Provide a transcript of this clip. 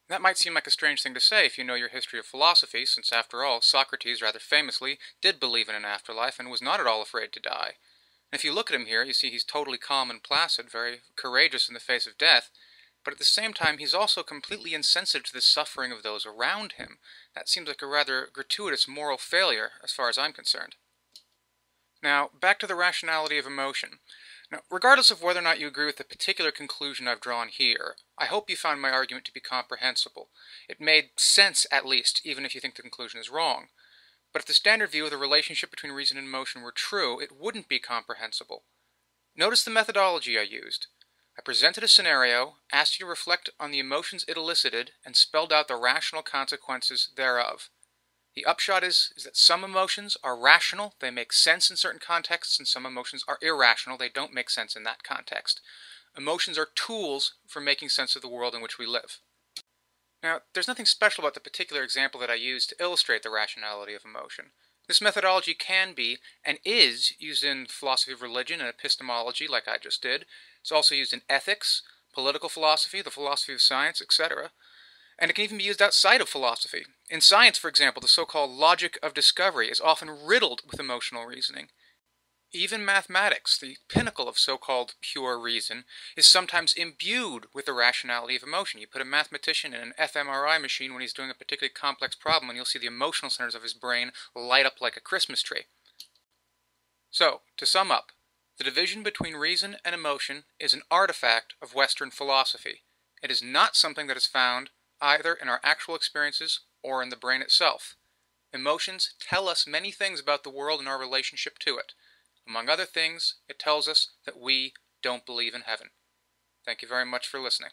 That might seem like a strange thing to say if you know your history of philosophy, since after all, Socrates rather famously did believe in an afterlife and was not at all afraid to die. And if you look at him here, you see he's totally calm and placid, very courageous in the face of death, but at the same time he's also completely insensitive to the suffering of those around him. That seems like a rather gratuitous moral failure, as far as I'm concerned. Now, back to the rationality of emotion. Now, regardless of whether or not you agree with the particular conclusion I've drawn here, I hope you found my argument to be comprehensible. It made sense, at least, even if you think the conclusion is wrong. But if the standard view of the relationship between reason and emotion were true, it wouldn't be comprehensible. Notice the methodology I used. I presented a scenario, asked you to reflect on the emotions it elicited, and spelled out the rational consequences thereof. The upshot is that some emotions are rational, they make sense in certain contexts, and some emotions are irrational, they don't make sense in that context. Emotions are tools for making sense of the world in which we live. Now, there's nothing special about the particular example that I used to illustrate the rationality of emotion. This methodology can be, and is, used in philosophy of religion and epistemology like I just did. It's also used in ethics, political philosophy, the philosophy of science, etc. And it can even be used outside of philosophy. In science, for example, the so-called logic of discovery is often riddled with emotional reasoning. Even mathematics, the pinnacle of so-called pure reason, is sometimes imbued with the rationality of emotion. You put a mathematician in an fMRI machine when he's doing a particularly complex problem, and you'll see the emotional centers of his brain light up like a Christmas tree. So, to sum up, the division between reason and emotion is an artifact of Western philosophy. It is not something that is found either in our actual experiences or in the brain itself. Emotions tell us many things about the world and our relationship to it. Among other things, it tells us that we don't believe in heaven. Thank you very much for listening.